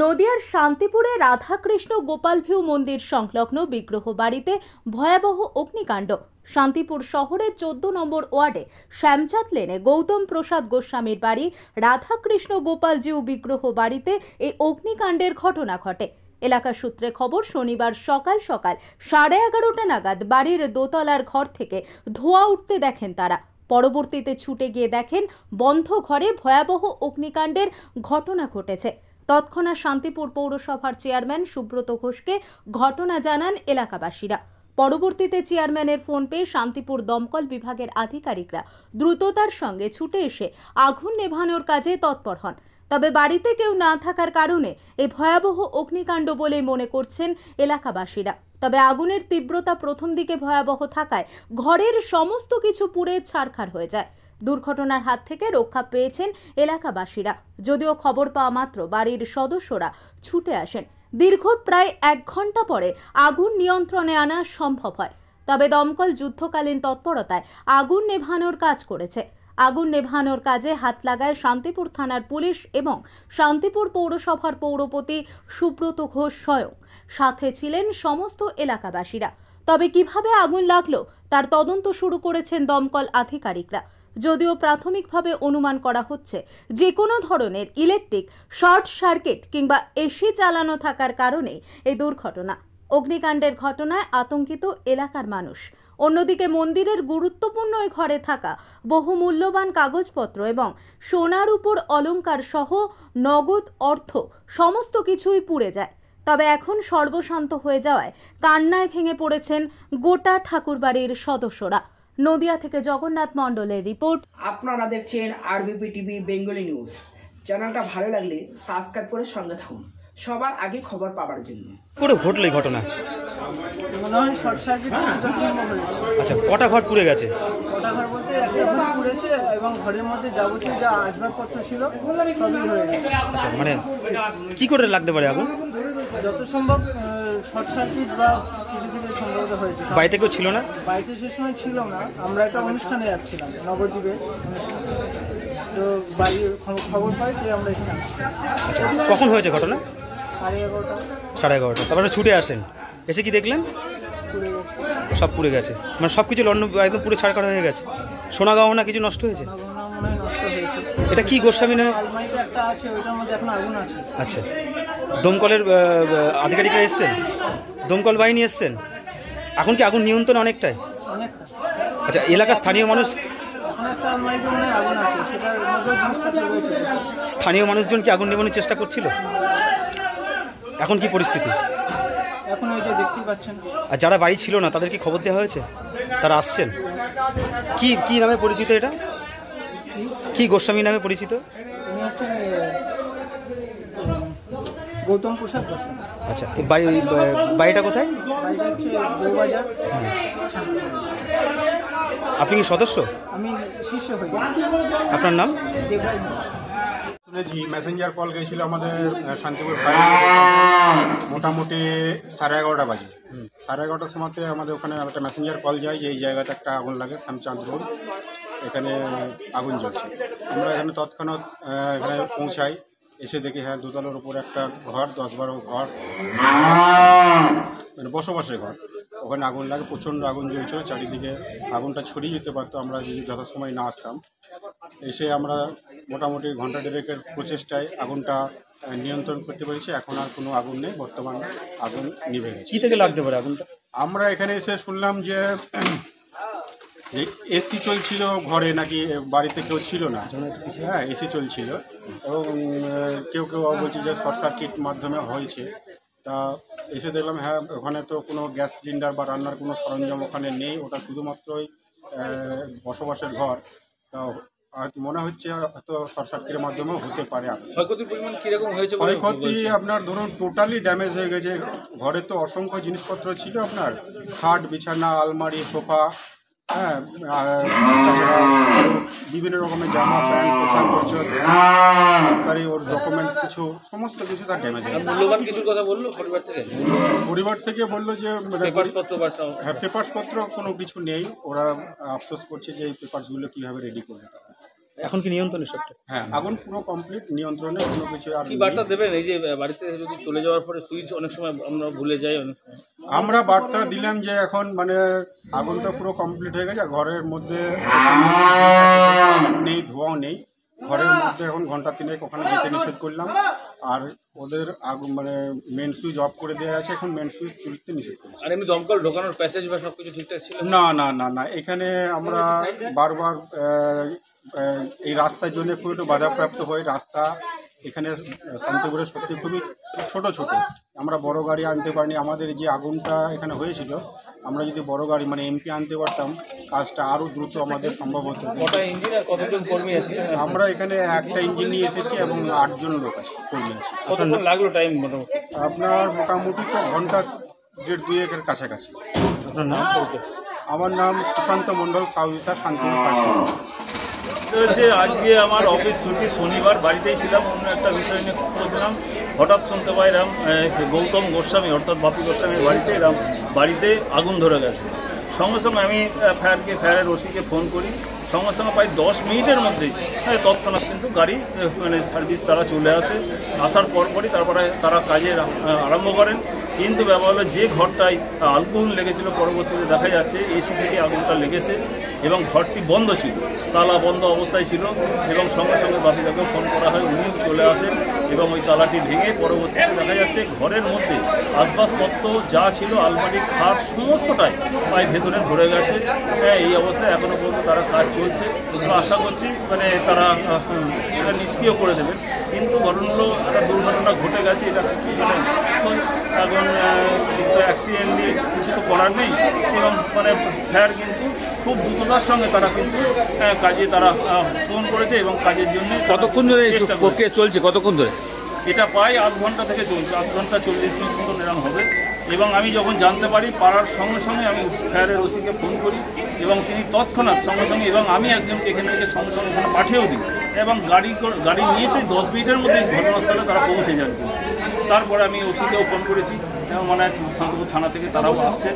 নদিয়ার শান্তিপুরে রাধাকৃষ্ণ গোপাল ভিউ মন্দির সংলগ্ন বিগ্রহ বাড়িতে ভয়াবহ অগ্নিকাণ্ড। শান্তিপুর শহরের 14 নম্বর ওয়ার্ডে শ্যামচাঁদ লেনে গৌতম প্রসাদ গোস্বামীর বাড়ি রাধাকৃষ্ণ গোপাল জিউ বিগ্রহ বাড়িতে এই অগ্নিকাণ্ডের ঘটনা ঘটে। এলাকা সূত্রে খবর, শনিবার সকাল সকাল 11:30টা নাগাদ বাড়ির দোতলার ঘর থেকে ধোঁয়া উঠতে দেখেন তারা। পরবর্তীতে ছুটে গিয়ে দেখেন বন্ধ ঘরে ভয়াবহ অগ্নিকাণ্ডের ঘটনা ঘটেছে। তৎক্ষণাৎ শান্তিপুর পৌরসভার চেয়ারম্যান সুব্রত ঘোষকে ঘটনা জানান এলাকাবাসীরা। পরবর্তীতে চেয়ারম্যানের ফোন পেয়ে শান্তিপুর দমকল বিভাগের আধিকারিকরা দ্রুততার সঙ্গে ছুটে এসে আগুন নেভানোর কাজে তৎপর হন। তবে বাড়িতে কেউ না থাকার কারণে এই ভয়াবহ অগ্নিকাণ্ড বলে মনে করছেন এলাকাবাসীরা। তবে আগুনের তীব্রতা প্রথম দিকে ভয়াবহ থাকায় ঘরের সমস্ত কিছু পুড়ে ছারখার হয়ে যায়। দুর্ঘটনার হাত থেকে রক্ষা পেয়েছেন এলাকাবাসীরা। যদিও খবর পাওয়া মাত্র বাড়ির সদস্যরা ছুটে আসেন। দীর্ঘ প্রায় 1 ঘন্টা পরে আগুন নিয়ন্ত্রণে আনা সম্ভব হয়। তবে দমকল যুদ্ধকালীন তৎপরতায় আগুন নেভানোর কাজ করেছে। আগুন নেভানোর কাজে হাত লাগায় শান্তিপুর থানার পুলিশ এবং শান্তিপুর পৌরসভার পৌরপতি সুব্রত ঘোষ স্বয়ং। সাথে ছিলেন সমস্ত এলাকাবাসীরা। তবে কিভাবে আগুন লাগলো তার তদন্ত শুরু করেছেন দমকল আধিকারিকরা। যদিও প্রাথমিকভাবে অনুমান করা হচ্ছে যে কোনো ধরনের ইলেকট্রিক শর্ট সার্কিট কিংবা এসি চালানো থাকার কারণে এই দুর্ঘটনা। অগ্নিকাণ্ডের ঘটনায় আতঙ্কিত এলাকার মানুষ। অন্যদিকে মন্দিরের গুরুত্বপূর্ণ এই ঘরে থাকা বহু মূল্যবান কাগজপত্র এবং সোনার উপর অলংকার সহ নগদ অর্থ সমস্ত কিছুই পুড়ে যায়। তবে এখন সর্বশান্ত হয়ে যাওয়ায় কান্নায় ভেঙে পড়েছেন গোটা ঠাকুরবাড়ির সদস্যরা। নদিয়া থেকে জগন্নাথ মণ্ডলের রিপোর্ট। আপনারা দেখছেন আরবিপি টিভি বেঙ্গলি নিউজ। চ্যানেলটা ভালো লাগলে সাবস্ক্রাইব করে সঙ্গে থাকুন সবার আগে খবর পাওয়ার জন্য। পুরো ঘটলো এই ঘটনা? মনে হয় শর্ট সার্কিট হয়েছে। আচ্ছা, কটা ঘর পুড়ে গেছে? কটা ঘর বলতে একটা ঘর পুড়েছে এবং ঘরের মধ্যে যাবতীয় যা আসবাবপত্র ছিল সবই হয়ে গেছে। আচ্ছা, মানে কি করে লাগতে পারে আগুন? যত সম্ভব শর্ট সার্কিট বা কিছু থেকে সম্ভবত হয়েছে। বাড়িতে কেউ ছিল না? বাড়িতে সে সময় ছিল না, আমরা একটা অনুষ্ঠানে যাচ্ছিলাম, নবদ্বীপে অনুষ্ঠান। তো বাড়ির খবর পাই যে আমরা এখানে আসছি। আচ্ছা, কখন হয়েছে ঘটনা? 11:30। 11:30। তারপরে ছুটে আসেন, এসে কি দেখলেন? পুড়ে গেছে, সব পুড়ে গেছে, মানে সব কিছু একদম পুরো ছাড়কার হয়ে গেছে। সোনা গহনা কিছু নষ্ট হয়েছে? মনে হয় নষ্ট হয়েছে। এটা কি গোস্বামী নামে? আলমারিতে একটা আছে, ওইটার মধ্যে এখন আগুন আছে। আচ্ছা, দমকলের আধিকারিকরা এসছেন? দমকল বাহিনী এসছেন? এখন কি আগুন নিয়ন্ত্রণ অনেকটাই? অনেকটা। আচ্ছা, এলাকার স্থানীয় মানুষ? একটা আলমারিতে মনে হয় আগুন আছে, সেটার মধ্যে জিনিসপত্র রয়েছে। স্থানীয় মানুষজন কি আগুন নেভানোর চেষ্টা করছিল? এখন কি পরিস্থিতি? এখন ওই যে দেখতেই পাচ্ছেন। আর যারা বাড়ি ছিল না তাদের কি খবর দেওয়া হয়েছে? তারা আসছেন? কি কি নামে পরিচিত এটা? কি গোস্বামী নামে পরিচিত? উনি হচ্ছেন গৌতম প্রসাদ গোস্বামী। আচ্ছা, এই বাড়িটা কোথায়? বাড়িটা হচ্ছে বউবাজার। আপনি কি সদস্য? আমি শিষ্য হই। আপনার নাম? দেবরাজ। শুনেছি মেসেঞ্জার কল গেছিল আমাদের শান্তিপুর বাড়ি, মোটামুটি 11:30 বাজে। 11:30টার সময়তে আমাদের ওখানে একটা মেসেঞ্জার কল যায় যে এই জায়গাতে একটা আগুন লাগে, শ্যামচাঁদ রোড, এখানে আগুন জ্বলছে। আমরা এখানে তৎক্ষণাৎ এখানে পৌঁছাই, এসে দেখি হ্যাঁ দোতলার উপর একটা ঘর, 10-12 ঘর, মানে বসবাসের ঘর, ওখানে আগুন লাগে। প্রচণ্ড আগুন জ্বলছিল, চারিদিকে আগুনটা ছড়িয়ে যেতে পারতো আমরা যদি যথাসময় না আসতাম। এসে আমরা মোটামুটি ঘন্টা দেড়েকের প্রচেষ্টায় আগুনটা নিয়ন্ত্রণ করতে পেরেছি। এখন আর কোনো আগুন নেই, বর্তমানে আগুন নিভে গেছে। কী থেকে লাগতে পারে আগুনটা? আমরা এখানে এসে শুনলাম যে এসি চলছিল ঘরে, নাকি বাড়িতে কেউ ছিল না। হ্যাঁ, এসি চলছিল এবং কেউ কেউ বলছে যে শর্ট সার্কিট মাধ্যমে হয়েছে। তা এসে দেখলাম হ্যাঁ ওখানে তো কোনো গ্যাস সিলিন্ডার বা রান্নার কোনো সরঞ্জাম ওখানে নেই, ওটা শুধুমাত্রই বসবাসের ঘর। তা মনে হচ্ছে হয়তো শর্ট সার্কিটের মাধ্যমেও হতে পারে। ক্ষয়ক্ষতির পরিমাণ কীরকম হয়েছে? ক্ষয়ক্ষতি আপনার ধরুন টোটালি ড্যামেজ হয়ে গেছে। ঘরে তো অসংখ্য জিনিসপত্র ছিল, আপনার খাট, বিছানা, আলমারি, সোফা, হ্যাঁ, তাছাড়া বিভিন্ন রকমের জামা, প্যান্ট, পোশাক পরিচ্ছদ, সরকারি ওর ডকুমেন্টস কিছু, সমস্ত কিছু তার ড্যামেজ হয়ে গেছে। মূল্যবান কিছুর কথা বললো পরিবার থেকে বললো যে হ্যাঁ পেপারসপত্র কোনো কিছু নেই। ওরা আফসোস করছে যে এই পেপারসগুলো কীভাবে রেডি করবে। এখন কি নিয়ন্ত্রণে সবটা? হ্যাঁ, আগুন পুরো কমপ্লিট নিয়ন্ত্রণে, কোনো কিছু আর কি নেই। বার্তা দেবেন এই যে বাড়িতে যদি চলে যাওয়ার পরে সুইচ অনেক সময় আমরা ভুলে যাই অনেক সময়? আমরা বার্তা দিলাম যে এখন মানে আগুন তো পুরো কমপ্লিট হয়ে গেছে, ঘরের মধ্যে নেই, ধোঁয়াও নেই, ঘরের মধ্যে এখন ঘন্টা 3 ওখানে যেতে নিষেধ করলাম। আর ওদের আগুন মানে মেন সুইচ অফ করে দেওয়া আছে, এখন মেন সুইচ তুলতে নিষেধ করছি। আর এমনি দমকল ঢোকানোর প্যাসেজ বা সব কিছু ঠিকঠাক ছিল? না না না না, এখানে আমরা বারবার এই রাস্তার জন্য খুব একটু বাধাপ্রাপ্ত হই। রাস্তা এখানে শান্তিপুরের সত্যি খুবই ছোট ছোট, আমরা বড় গাড়ি আনতে পারিনি। আমাদের যে আগুনটা এখানে হয়েছিল, আমরা যদি বড় গাড়ি মানে এমপি আনতে পারতাম, কাজটা আরও দ্রুত আমাদের সম্ভব হতো। কটা ইঞ্জিন আর কতজন কর্মী আছে? আমরা এখানে একটা ইঞ্জিন নিয়ে এসেছি এবং 8 জন লোক আছে, কর্মী আছে। কতক্ষণ লাগলো টাইম মোটামুটি? আপনার মোটামুটি তো ঘন্টা 1.5-2 কাছাকাছি। আপনার নাম? আমার নাম Sushanta Mondal, sub officer, Shantipur fire station. হচ্ছে আজকে আমার অফিস ছুটি, শনিবার, বাড়িতেই ছিলাম, অন্য একটা বিষয় নিয়ে করছিলাম। হঠাৎ শুনতে পাই এরম গৌতম গোস্বামী অর্থাৎ বাপি গোস্বামীর বাড়িতে বাড়িতে আগুন ধরে গেছে। সঙ্গে সঙ্গে আমি ফায়ারের ওসিকে ফোন করি। সঙ্গে সঙ্গে প্রায় 10 মিনিটের মধ্যেই তৎক্ষণাৎ কিন্তু গাড়ি মানে সার্ভিস তারা চলে আসে। আসার পরপরই তারপরে তারা কাজে আরম্ভ করেন। কিন্তু ব্যাপার হলো যে ঘরটায় আগুন লেগেছিল, পরবর্তীতে দেখা যাচ্ছে এসি থেকে আগুনটা লেগেছে এবং ঘরটি বন্ধ ছিল, তালা বন্ধ অবস্থায় ছিল। এবং সঙ্গে সঙ্গে বাপিদাকে ফোন করা হয়, উনিও চলে আসেন এবং ওই তালাটি ভেঙে পরবর্তীতে দেখা যাচ্ছে ঘরের মধ্যে আসবাবপত্র যা ছিল, আলমারি, খাট সমস্তটাই প্রায় ভেতরে ধরে গেছে। এই অবস্থায় এখনও পর্যন্ত তারা কাজ চলছে। তো আশা করছি মানে তারা এটা নিষ্ক্রিয় করে দেবেন। কিন্তু ঘটনা হলো একটা দুর্ঘটনা ঘটে গেছে, এটা মানে এখন অ্যাক্সিডেন্টলি কিছু তো করার নেই। এবং মানে ফায়ার কিন্তু খুব দ্রুততার সঙ্গে তারা কিন্তু কাজে তারা অংশগ্রহণ করেছে এবং কাজের জন্য কতক্ষণ ধরে প্রক্রিয়া চলছে? কতক্ষণ ধরে? এটা প্রায় 8 ঘন্টা থেকে চলছে, 8 ঘন্টা 40 মিনিট মতো এরকম হবে। এবং আমি যখন জানতে পারি, পাড়ার সঙ্গে সঙ্গে আমি ফায়ারের ওসিকে ফোন করি এবং তিনি তৎক্ষণাৎ সঙ্গে সঙ্গে, এবং আমি একজনকে এখান থেকে সঙ্গে সঙ্গে ওখানে পাঠিয়েও দিই এবং গাড়ি নিয়ে এসে 10 মিনিটের মধ্যে ঘটনাস্থলে তারা পৌঁছে যান। তারপরে আমি ওসিকেও ফোন করেছি এবং মানে শান্তিপুর থানা থেকে তারাও আসছে।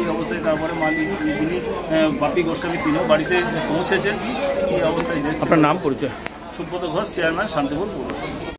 এই অবস্থায় তারপরে মালিক যিনি বাপি গোস্বামী, তিনিও বাড়িতে পৌঁছেছেন। এই অবস্থায় আপনার নাম পরিচয়? সুব্রত ঘোষ, চেয়ারম্যান, শান্তিপুর পৌরসভা।